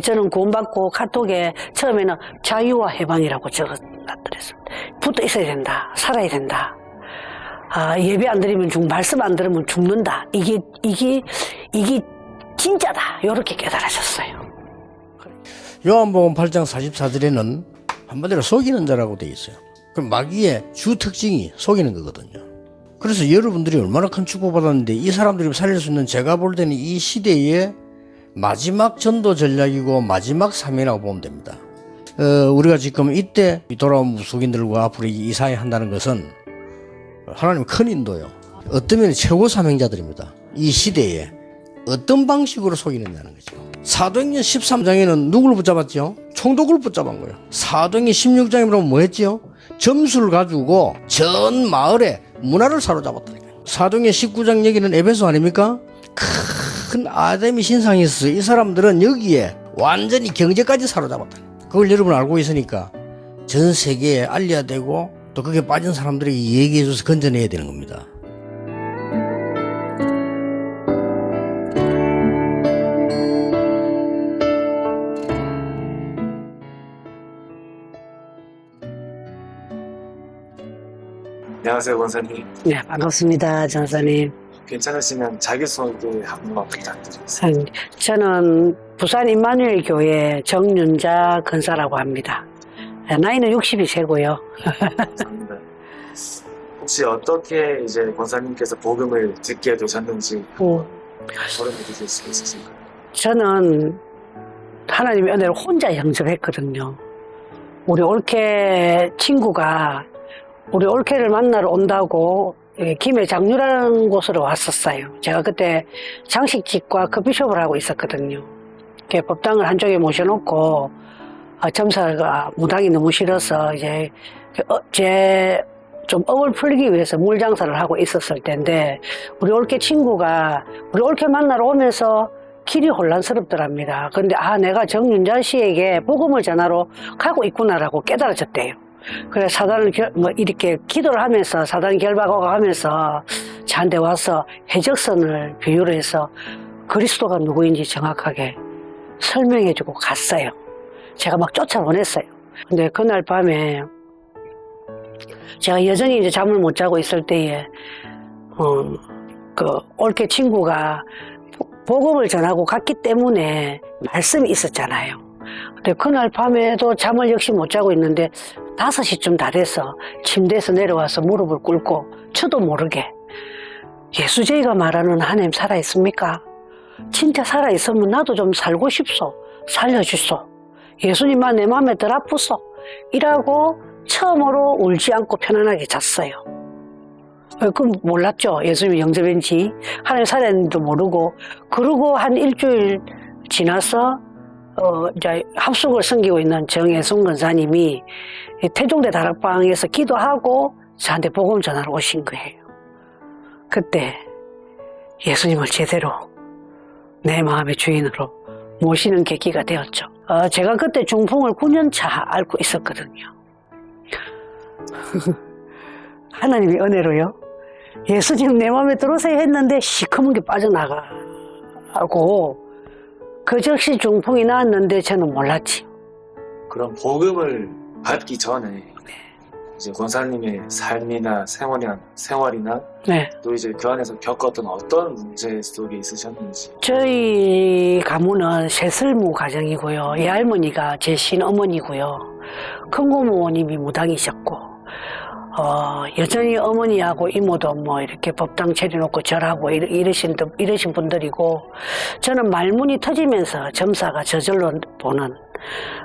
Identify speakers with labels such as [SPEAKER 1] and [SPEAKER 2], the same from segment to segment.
[SPEAKER 1] 저는 구원받고 카톡에 처음에는 자유와 해방이라고 적어놨더랬습니다. 붙어 있어야 된다. 살아야 된다. 예배 안 드리면 말씀 안 들으면 죽는다. 이게 진짜다. 이렇게 깨달으셨어요.
[SPEAKER 2] 요한복음 8장 44절에는 한마디로 속이는 자라고 돼 있어요. 그럼 마귀의 주 특징이 속이는 거거든요. 그래서 여러분들이 얼마나 큰 축복받았는데 이 사람들이 살릴 수 있는, 제가 볼 때는 이 시대의 마지막 전도 전략이고 마지막 사명이라고 보면 됩니다. 우리가 지금 이때 돌아온 무속인들과 앞으로 이사회 한다는 것은 하나님 큰 인도요. 어떤 면에 최고 사명자들입니다. 이 시대에 어떤 방식으로 속이느냐는 거죠. 사도행전 13장에는 누구를 붙잡았죠? 총독을 붙잡은 거예요. 사도행전 16장에 보면 뭐 했죠? 점수를 가지고 전 마을에 문화를 사로잡았다니까요. 사도행전 19장 얘기는 에베소 아닙니까? 큰 아데미 신상이 있었어요. 이 사람들은 여기에 완전히 경제까지 사로잡았다. 그걸 여러분 알고 있으니까 전 세계에 알려야 되고 또 거기에 빠진 사람들에게 얘기해줘서 건져내야 되는 겁니다.
[SPEAKER 3] 안녕하세요, 권사님.
[SPEAKER 1] 네, 반갑습니다, 전사님.
[SPEAKER 3] 괜찮으시면 자기소개 한 번만 부탁드리겠습니다.
[SPEAKER 1] 저는 부산 임마누엘 교회 정윤자 근사라고 합니다. 나이는 60이세고요.
[SPEAKER 3] 감사합니다. 혹시 어떻게 이제 권사님께서 복음을 듣게 되셨는지 설명해 주실 수 있으실까요?
[SPEAKER 1] 저는 하나님의 은혜로 혼자 영접했거든요. 우리 올케 친구가 우리 올케를 만나러 온다고 김해 장류라는 곳으로 왔었어요. 제가 그때 장식집과 커피숍을 하고 있었거든요. 법당을 한쪽에 모셔놓고 점사가 무당이 너무 싫어서 이제 제 좀 업을 풀기 위해서 물장사를 하고 있었을 때인데 우리 올케 친구가 우리 올케 만나러 오면서 길이 혼란스럽더랍니다. 그런데 내가 정윤자 씨에게 복음을 전하러 가고 있구나라고 깨달아졌대요. 그래서 사단을 이렇게 기도를 하면서 사단 결박하고 하면서 저한테 와서 해적선을 비유로 해서 그리스도가 누구인지 정확하게 설명해주고 갔어요. 제가 막 쫓아보냈어요. 근데 그날 밤에 제가 여전히 이제 잠을 못 자고 있을 때에 올케 친구가 복음을 전하고 갔기 때문에 말씀이 있었잖아요. 근데 그날 밤에도 잠을 역시 못 자고 있는데 5시쯤 다 돼서 침대에서 내려와서 무릎을 꿇고 저도 모르게 예수제이가 말하는 하나님 살아있습니까? 진짜 살아있으면 나도 좀 살고 싶소. 살려주소. 예수님만 내 마음에 덜 아프소. 이라고 처음으로 울지 않고 편안하게 잤어요. 그럼 몰랐죠. 예수님이 영접인지 하나님 살아있는지도 모르고. 그러고 한 일주일 지나서 이제 합숙을 섬기고 있는 정혜순 권사님이 태종대 다락방에서 기도하고 저한테 복음 전하러 오신 거예요. 그때 예수님을 제대로 내 마음의 주인으로 모시는 계기가 되었죠. 제가 그때 중풍을 9년차 앓고 있었거든요. 하나님의 은혜로요. 예수님 내 마음에 들어오세요 했는데 시커먼 게 빠져나가고 그 즉시 중풍이 나왔는데 저는 몰랐지요.
[SPEAKER 3] 그럼 복음을 받기 전에 이제 권사님의 삶이나 생활이나 또 이제 그 안에서 겪었던 어떤 문제 속에 있으셨는지.
[SPEAKER 1] 저희 가문은 새슬무 가정이고요. 예할머니가 제 친어머니고요. 큰 고모님이 무당이셨고 여전히 어머니하고 이모도 이렇게 법당 차려놓고 절하고 이러신 분들이고, 저는 말문이 터지면서 점사가 저절로 보는,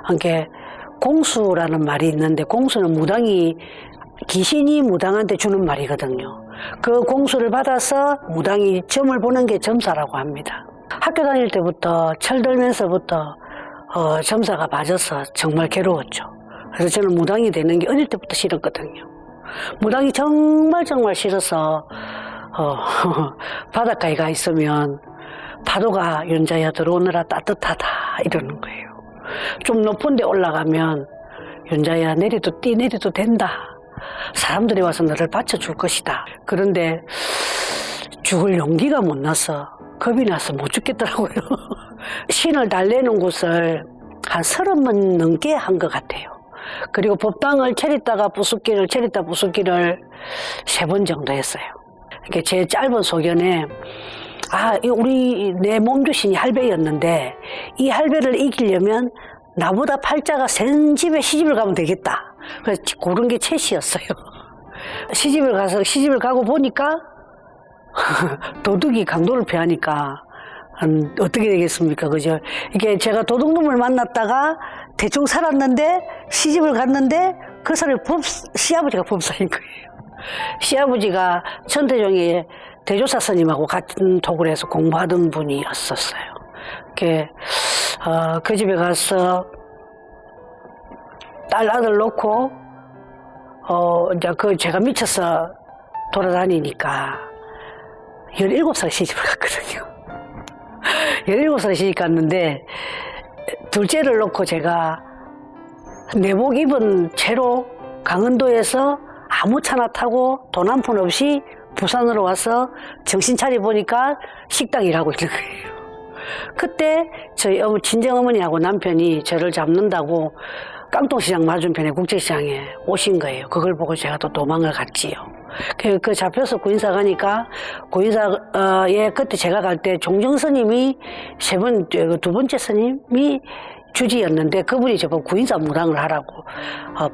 [SPEAKER 1] 그러니까 공수라는 말이 있는데, 공수는 귀신이 무당한테 주는 말이거든요. 그 공수를 받아서 무당이 점을 보는 게 점사라고 합니다. 학교 다닐 때부터 철들면서부터 점사가 맞아서 정말 괴로웠죠. 그래서 저는 무당이 되는 게 어릴 때부터 싫었거든요. 무당이 정말 싫어서 바닷가에 가 있으면 파도가 윤자야 들어오느라 따뜻하다 이러는 거예요. 좀 높은 데 올라가면 윤자야 내려도 된다. 사람들이 와서 너를 받쳐줄 것이다. 그런데 죽을 용기가 못 나서 겁이 나서 못 죽겠더라고요. 신을 달래는 곳을 한 30번 넘게 한 것 같아요. 그리고 법당을 차렸다가 부숫길을 차렸다 부숫길을 3번 정도 했어요. 이렇게 제 짧은 소견에 내 몸주신이 할배였는데 이 할배를 이기려면 나보다 팔자가 센 집에 시집을 가면 되겠다. 그래서 고른 게 채씨였어요. 시집을 가고 보니까 도둑이 강도를 패하니까 어떻게 되겠습니까? 그죠? 이게 제가 도둑놈을 만났다가 대충 살았는데 시집을 갔는데 그 사람이 시아버지가 법사인 거예요. 시아버지가 천태종의 대조사 스님하고 같은 독을 해서 공부하던 분이었었어요. 그 집에 가서 딸 아들 놓고 이제 제가 미쳐서 돌아다니니까 17살 시집을 갔거든요. 17살 시집 갔는데 둘째를 놓고 제가 내복 입은 채로 강원도에서 아무 차나 타고 돈 한 푼 없이 부산으로 와서 정신 차려 보니까 식당 일하고 있는 거예요. 그때 저희 친정어머니하고 남편이 저를 잡는다고 깡통시장 맞은편에 국제시장에 오신 거예요. 그걸 보고 제가 또 도망을 갔지요. 그 잡혀서 구인사 가니까 구인사에 그때 제가 갈 때 종정 스님이 두 번째 스님이 주지였는데 그분이 저보고 구인사 무당을 하라고.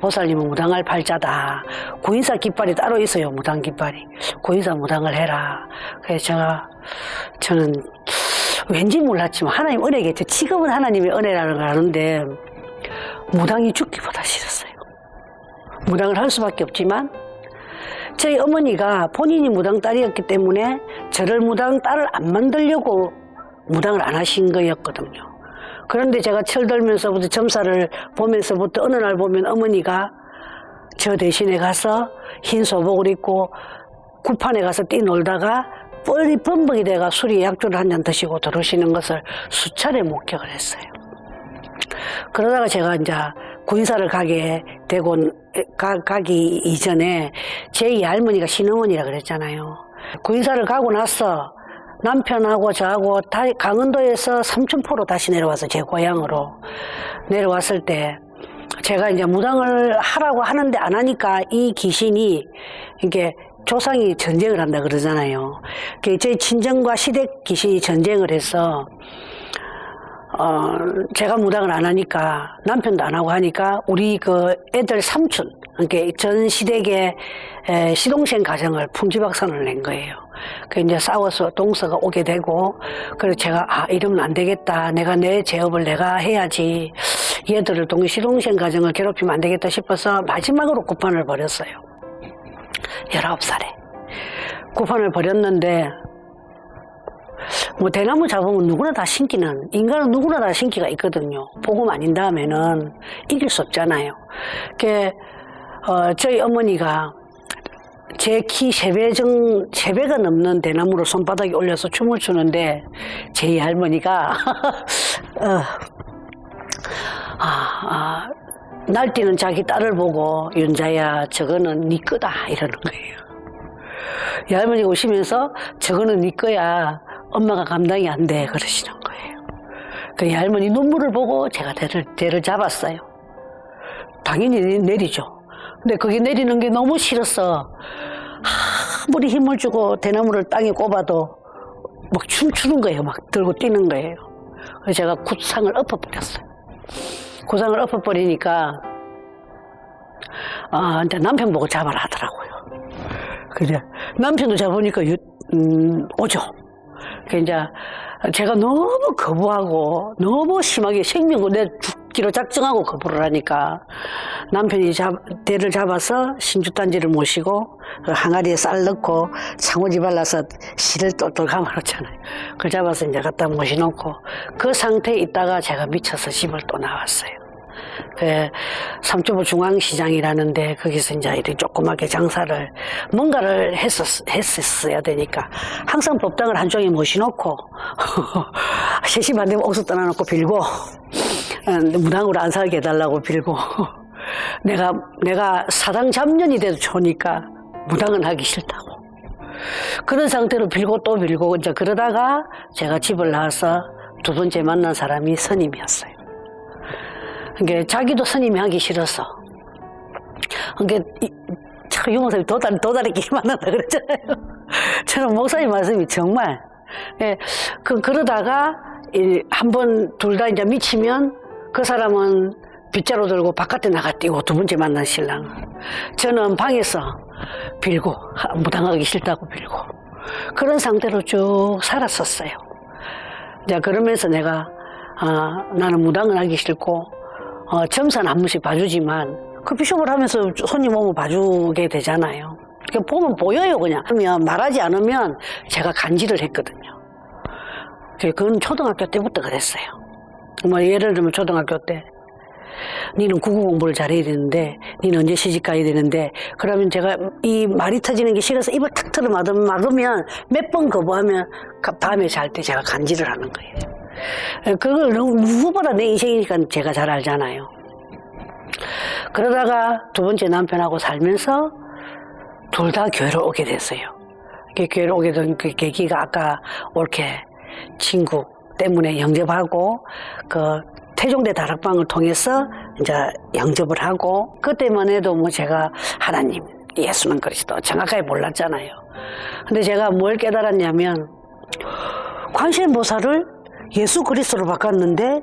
[SPEAKER 1] 보살님은 무당할 팔자다. 구인사 깃발이 따로 있어요. 무당 깃발이. 구인사 무당을 해라. 그래서 저는 왠지 몰랐지만 하나님 은혜겠죠. 지금은 하나님의 은혜라는 걸 아는데 무당이 죽기보다 싫었어요. 무당을 할 수밖에 없지만 저희 어머니가 본인이 무당 딸이었기 때문에 저를 무당 딸을 안 만들려고 무당을 안 하신 거였거든요. 그런데 제가 철들면서부터 점사를 보면서부터 어느 날 보면 어머니가 저 대신에 가서 흰 소복을 입고 구판에 가서 뛰놀다가 뻘이 범벅이 돼가 술이 약주를 한 잔 드시고 들어오시는 것을 수차례 목격을 했어요. 그러다가 제가 이제 구인사를 가게 되고 가기 이전에 제 할머니가 신어머니라 그랬잖아요. 구인사를 가고 나서 남편하고 저하고 강원도에서 삼천포로 다시 내려와서 제 고향으로 내려왔을 때 제가 이제 무당을 하라고 하는데 안 하니까 이 귀신이 이게 조상이 전쟁을 한다 그러잖아요. 제 친정과 시댁 귀신이 전쟁을 해서 제가 무당을 안 하니까 남편도 안 하고 하니까 우리 그 애들 삼촌 그러니까 전 시댁의 시동생 가정을 풍지박산을 낸 거예요. 그 이제 싸워서 동서가 오게 되고 그래서 제가 이러면 안 되겠다. 내가 내 제업을 내가 해야지. 얘들을 시동생 가정을 괴롭히면 안 되겠다 싶어서 마지막으로 구판을 버렸어요. 19살에 구판을 버렸는데 대나무 잡으면 누구나 다 신기는 인간은 누구나 다 신기가 있거든요. 복음 아닌 다음에는 이길 수 없잖아요. 저희 어머니가 제 키 3배가 넘는 대나무를 손바닥에 올려서 춤을 추는데 제 할머니가 날뛰는 자기 딸을 보고 윤자야 저거는 네 거다 이러는 거예요. 이 할머니가 오시면서 저거는 네 거야 엄마가 감당이 안 돼 그러시는 거예요. 그 할머니 눈물을 보고 제가 대를 잡았어요. 당연히 내리죠. 근데 그게 내리는 게 너무 싫어서 아무리 힘을 주고 대나무를 땅에 꼽아도 막 춤추는 거예요. 막 들고 뛰는 거예요. 그래서 제가 구상을 엎어버렸어요. 구상을 엎어버리니까 이제 남편 보고 잡아라 하더라고요. 그래 남편도 잡으니까 오죠. 이제 제가 너무 거부하고 너무 심하게 생명을 내 죽기로 작정하고 거부를 하니까 남편이 대를 잡아서 신주단지를 모시고 그 항아리에 쌀 넣고 창호지 발라서 실을 똘똘 감아놓잖아요. 그걸 잡아서 이제 갖다 모셔놓고 그 상태에 있다가 제가 미쳐서 집을 또 나왔어요. 그 삼초보 중앙시장이라는데 거기서 이제 이렇게 조그맣게 장사를 뭔가를 했었어야 되니까 항상 법당을 한쪽에 모셔놓고 3시 반 되면 옥수 떠나놓고 빌고 무당으로 안 살게 해달라고 빌고 내가 사당 잡년이 돼도 좋으니까 무당은 하기 싫다고 그런 상태로 빌고 또 빌고 이제 그러다가 제가 집을 나와서 두 번째 만난 사람이 스님이었어요. 그러니까 자기도 스님이 하기 싫어서. 그러니까 참 유목사님이 도다리끼리 만난다 그랬잖아요. 저는 목사님 말씀이 정말. 예, 그러다가 한 번 둘 다 이제 미치면 그 사람은 빗자루 들고 바깥에 나가 뛰고 두 번째 만난 신랑. 저는 방에서 빌고 무당하기 싫다고 빌고 그런 상태로 쭉 살았었어요. 이제 그러면서 내가 나는 무당은 하기 싫고 점사는 한 번씩 봐주지만 커피숍을 하면서 손님 오면 봐주게 되잖아요. 그러니까 보면 보여요 그냥. 그러면 말하지 않으면 제가 간지를 했거든요. 그건 초등학교 때부터 그랬어요. 뭐 예를 들면 초등학교 때 니는 국어 공부를 잘해야 되는데 니는 언제 시집 가야 되는데 그러면 제가 이 말이 터지는 게 싫어서 입을 탁 틀어 맞으면 몇 번 거부하면 밤에 잘 때 제가 간지를 하는 거예요. 그걸 누구보다 내 인생이니까 제가 잘 알잖아요. 그러다가 두 번째 남편하고 살면서 둘 다 교회를 오게 됐어요. 교회를 오게 된 그 계기가 아까 옳게 친구 때문에 영접하고 그 태종대 다락방을 통해서 이제 영접을 하고 그때만 해도 뭐 제가 하나님, 예수는 그리스도 정확하게 몰랐잖아요. 근데 제가 뭘 깨달았냐면 관세음보살을 예수 그리스도로 바꿨는데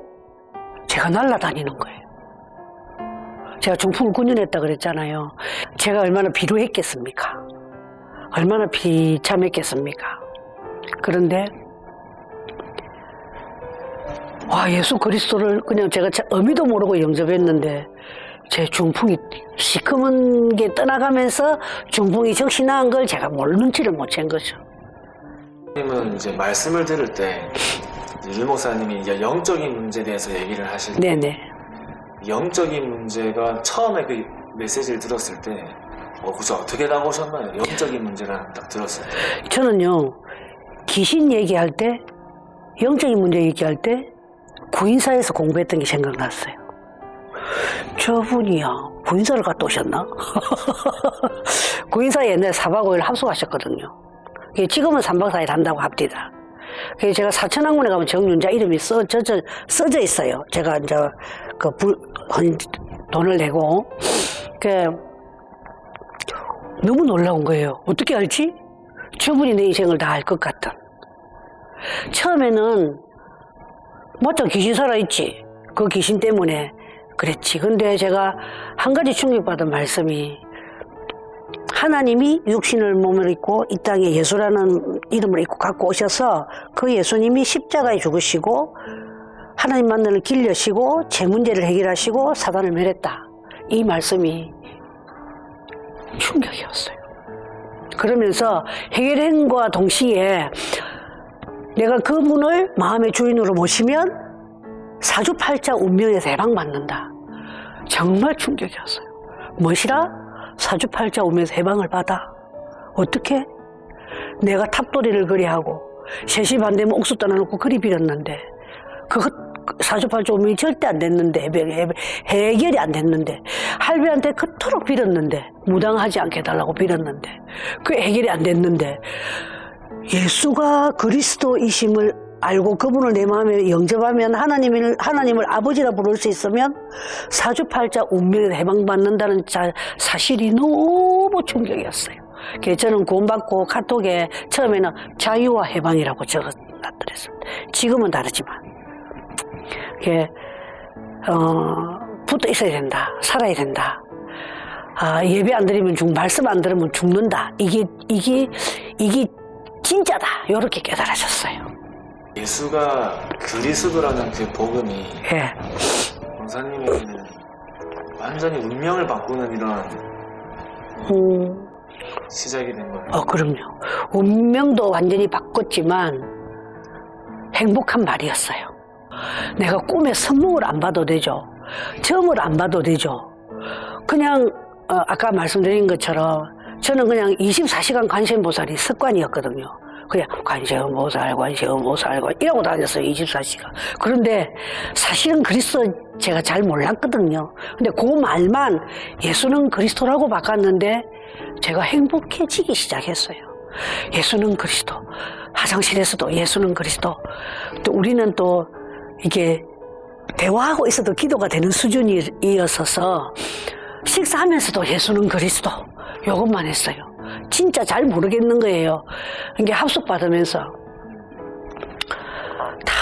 [SPEAKER 1] 제가 날아다니는 거예요. 제가 중풍을 9년 했다 그랬잖아요. 제가 얼마나 비루했겠습니까? 얼마나 비참했겠습니까? 그런데 와, 예수 그리스도를 그냥 제가 의미도 모르고 영접했는데 제 중풍이 시커먼 게 떠나가면서 중풍이 적시 나은 걸 제가 눈치를 못 챈 거죠.
[SPEAKER 3] 님은 이제 말씀을 들을 때 유 목사님이 이제 영적인 문제에 대해서 얘기를 하실 때
[SPEAKER 1] 네네.
[SPEAKER 3] 영적인 문제가 처음에 그 메시지를 들었을 때 그저 어떻게 나오셨나요? 영적인 문제를 딱 들었을 때.
[SPEAKER 1] 저는요 귀신 얘기할 때 영적인 문제 얘기할 때 구인사에서 공부했던 게 생각났어요. 저분이야 구인사를 갔다 오셨나? 구인사에 옛날에 4박 5일 합숙하셨거든요. 지금은 3박 4일 한다고 합디다. 그래서 제가 사천학문에 가면 정윤자 이름이 써져 있어요. 제가 이제 돈을 내고 너무 놀라운 거예요. 어떻게 알지? 저분이 내 인생을 다 알 것 같은. 처음에는 맞다 귀신 살아있지. 그 귀신 때문에 그랬지. 근데 제가 한 가지 충격받은 말씀이 하나님이 육신을 몸을 입고 이 땅에 예수라는 이름을 입고 갖고 오셔서 그 예수님이 십자가에 죽으시고 하나님 만나는 길 여시고 제 문제를 해결하시고 사단을 멸했다. 이 말씀이 충격이었어요. 그러면서 해결함과 동시에 내가 그분을 마음의 주인으로 모시면 사주팔자 운명에서 해방받는다. 정말 충격이었어요. 무엇이라? 사주팔자 운명에서 해방을 받아. 어떻게? 내가 탑돌이를 그리하고 3시 반 되면 옥수 떠나놓고 그리 빌었는데 그것 사주팔자 운명이 절대 안 됐는데 해결이 안 됐는데 할배한테 그토록 빌었는데 무당하지 않게 해달라고 빌었는데 그 해결이 안 됐는데 예수가 그리스도이심을 알고 그분을 내 마음에 영접하면 하나님을 아버지라 부를 수 있으면 사주팔자 운명에서 해방받는다는 사실이 너무 충격이었어요. 그래서 저는 구원받고 카톡에 처음에는 자유와 해방이라고 적어놨더랬습니다. 지금은 다르지만 붙어 있어야 된다. 살아야 된다. 예배 안 드리면 말씀 안 들으면 죽는다. 이게 진짜다. 이렇게 깨달으셨어요.
[SPEAKER 3] 예수가 그리스도라는 그 복음이
[SPEAKER 1] 예.
[SPEAKER 3] 권사님에게는 완전히 운명을 바꾸는 이런 시작이 된 거예요.
[SPEAKER 1] 그럼요. 운명도 완전히 바꿨지만 행복한 말이었어요. 내가 꿈에 선몽을 안 봐도 되죠. 점을 안 봐도 되죠. 그냥 아까 말씀드린 것처럼 저는 그냥 24시간 관세음보살이 습관이었거든요. 그냥 관세음보살 이러고 다녔어요. 24시간. 그런데 사실은 그리스도 제가 잘 몰랐거든요. 근데 그 말만 예수는 그리스도라고 바꿨는데 제가 행복해지기 시작했어요. 예수는 그리스도. 화장실에서도 예수는 그리스도. 또 우리는 또 이게 대화하고 있어도 기도가 되는 수준이었어서 식사하면서도 예수는 그리스도 요것만 했어요. 진짜 잘 모르겠는 거예요. 이게 합숙 받으면서 다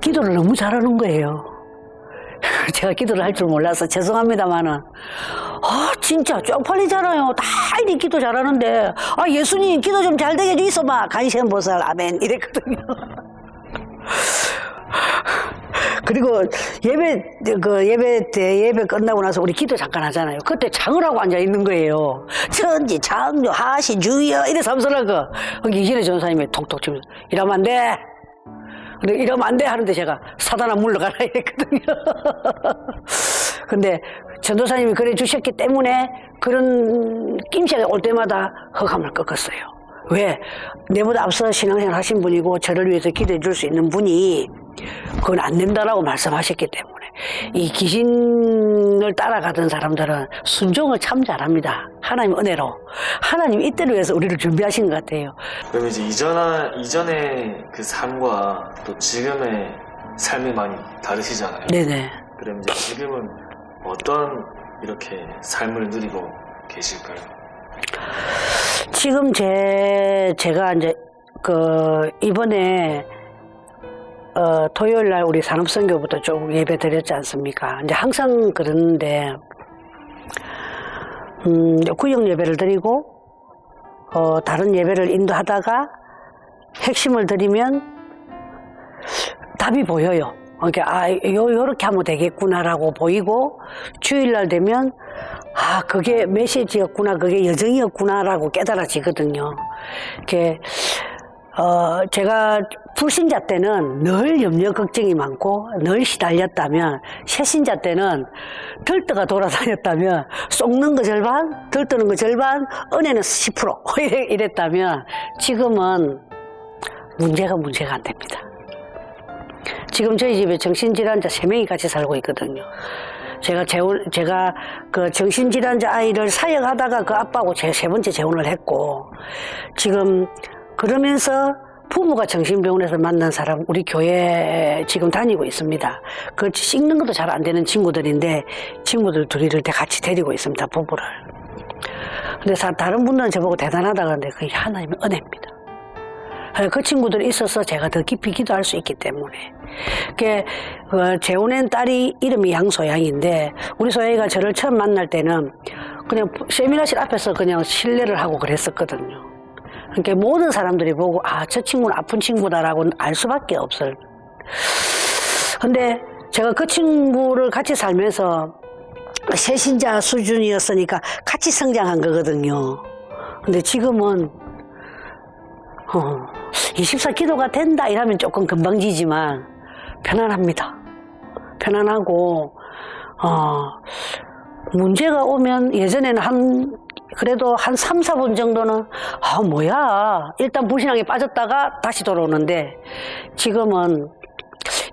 [SPEAKER 1] 기도를 너무 잘하는 거예요. 제가 기도를 할 줄 몰라서 죄송합니다만은 진짜 쪽팔리잖아요. 다 이리 기도 잘하는데 예수님 기도 좀 잘 되게 해주이소마 간시현보살 아멘 이랬거든요. 그리고 예배 끝나고 나서 우리 기도 잠깐 하잖아요. 그때 장을 하고 앉아 있는 거예요. 천지 창조 하시 주여 이래 삼설하고 이전에 전사님이 톡톡 치면서 이러면 안 돼. 근데 이러면 안 돼 하는데 제가 사단아 물러가라 이랬거든요. 근데 전도사님이 그래 주셨기 때문에 그런 낌새가 올 때마다 허감을 꺾었어요. 왜? 내보다 앞서 신앙생활 하신 분이고 저를 위해서 기도해 줄 수 있는 분이 그건 안 된다라고 말씀하셨기 때문에 이 귀신을 따라가던 사람들은 순종을 참 잘합니다. 하나님 은혜로. 하나님 이때를 위해서 우리를 준비하신 것 같아요.
[SPEAKER 3] 그럼 이제 이전의 그 삶과 또 지금의 삶이 많이 다르시잖아요.
[SPEAKER 1] 네네.
[SPEAKER 3] 그럼 이제 지금은 어떤 이렇게 삶을 누리고 계실까요?
[SPEAKER 1] 지금 제가 이제 이번에 토요일 날 우리 산업선교부터 조금 예배 드렸지 않습니까? 이제 항상 그러는데 구역 예배를 드리고 다른 예배를 인도하다가 핵심을 드리면 답이 보여요. 그러니까 요렇게 하면 되겠구나라고 보이고 주일날 되면 그게 메시지였구나, 그게 여정이었구나라고 깨달아지거든요. 이렇게 제가 불신자 때는 늘 염려 걱정이 많고 늘 시달렸다면 새신자 때는 들떠가 돌아다녔다면 쏙는 거 절반, 들떠는 거 절반, 은혜는 10% 이랬다면 지금은 문제가 안 됩니다. 지금 저희 집에 정신질환자 3명이 같이 살고 있거든요. 제가 그 정신질환자 아이를 사역하다가 그 아빠하고 제 3번째 재혼을 했고, 지금 그러면서 부모가 정신병원에서 만난 사람 우리 교회에 지금 다니고 있습니다. 그 씻는 것도 잘 안 되는 친구들인데 친구들 둘이를 같이 데리고 있습니다. 부부를. 근데 다른 분들은 저보고 대단하다 그러는데 그게 하나님의 은혜입니다. 그 친구들이 있어서 제가 더 깊이 기도할 수 있기 때문에. 재혼한 딸이 이름이 양소양인데 우리 소양이가 저를 처음 만날 때는 그냥 세미나실 앞에서 그냥 실례를 하고 그랬었거든요. 그러니까 모든 사람들이 보고 저 친구는 아픈 친구다라고 알 수밖에 없어요. 근데 제가 그 친구를 같이 살면서 새신자 수준이었으니까 같이 성장한 거거든요. 근데 지금은 24 기도가 된다 이러면 조금 금방지지만 편안합니다. 편안하고 문제가 오면 예전에는 그래도 한 3, 4분 정도는 뭐야 일단 불신앙에 빠졌다가 다시 돌아오는데 지금은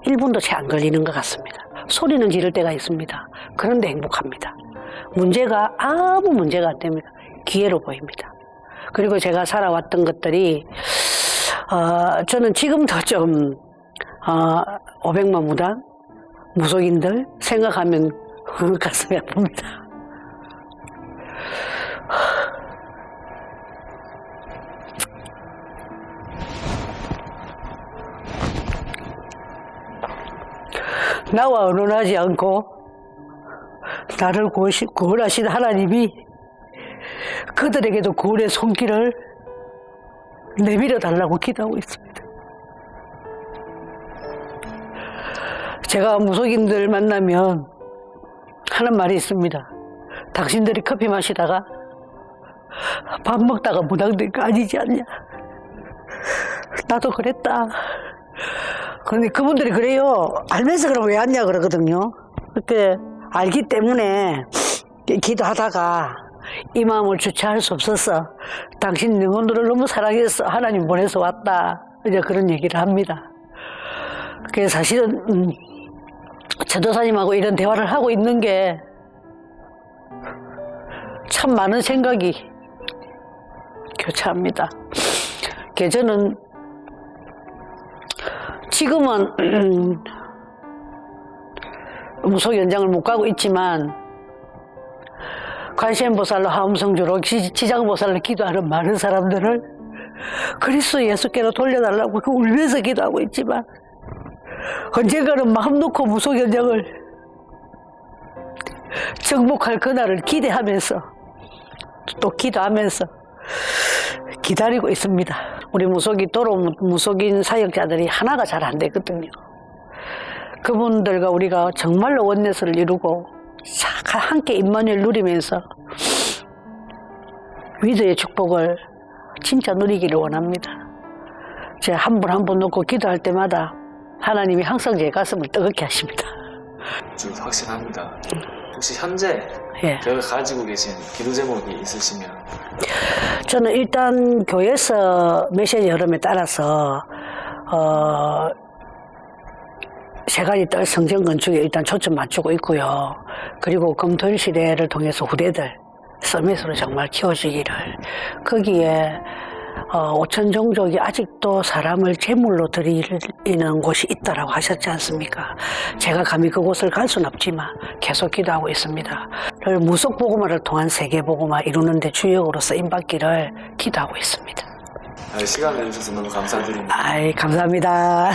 [SPEAKER 1] 1분도 채 안 걸리는 것 같습니다. 소리는 지를 때가 있습니다. 그런데 행복합니다. 아무 문제가 안 됩니다. 기회로 보입니다. 그리고 제가 살아왔던 것들이 저는 지금도 좀 500만 무당, 무속인들 생각하면 가슴이 아픕니다. 나와 언론하지 않고 나를 구원하신 하나님이 그들에게도 구원의 손길을 내밀어 달라고 기도하고 있습니다. 제가 무속인들 만나면 하는 말이 있습니다. 당신들이 커피 마시다가 밥 먹다가 무당된 거 아니지 않냐. 나도 그랬다. 그런데 그분들이 그래요. 알면서 그럼 왜 왔냐 그러거든요. 그렇게 알기 때문에 기도하다가 이 마음을 주체할 수 없어서 당신 영혼들을 너무 사랑해서 하나님 보내서 왔다. 이제 그런 얘기를 합니다. 그래서 사실은 전도사님하고 이런 대화를 하고 있는 게 참 많은 생각이 교차합니다. 저는 지금은 무속 연장을 못 가고 있지만 관세음보살로 하음성주로 지장보살로 기도하는 많은 사람들을 그리스도 예수께로 돌려달라고 울면서 기도하고 있지만 언젠가는 마음 놓고 무속 연장을 정복할 그날을 기대하면서 또 기도하면서 기다리고 있습니다. 우리 무속인 사역자들이 하나가 잘 안 되거든요. 그분들과 우리가 정말로 원내스를 이루고 함께 임마누엘 누리면서 위도의 축복을 진짜 누리기를 원합니다. 제가 한 분 한 분 놓고 기도할 때마다 하나님이 항상 제 가슴을 뜨겁게 하십니다.
[SPEAKER 3] 확신합니다. 혹시 현재
[SPEAKER 1] 예.
[SPEAKER 3] 교회가 가지고 계신 기도 제목이 있으시면?
[SPEAKER 1] 저는 일단 교회에서 메시지 흐름에 따라서 세 가지 딸 성전 건축에 일단 초점 맞추고 있고요. 그리고 금토일 시대를 통해서 후대들 서밋으로 정말 키워주기를, 거기에 5천 종족이 아직도 사람을 제물로 드리는 곳이 있다라고 하셨지 않습니까? 제가 감히 그곳을 갈 수는 없지만 계속 기도하고 있습니다. 무속 복음화를 통한 세계 복음화 이루는 데 주역으로 쓰임받기를 기도하고 있습니다.
[SPEAKER 3] 시간 내주셔서 너무 감사드립니다.
[SPEAKER 1] 감사합니다.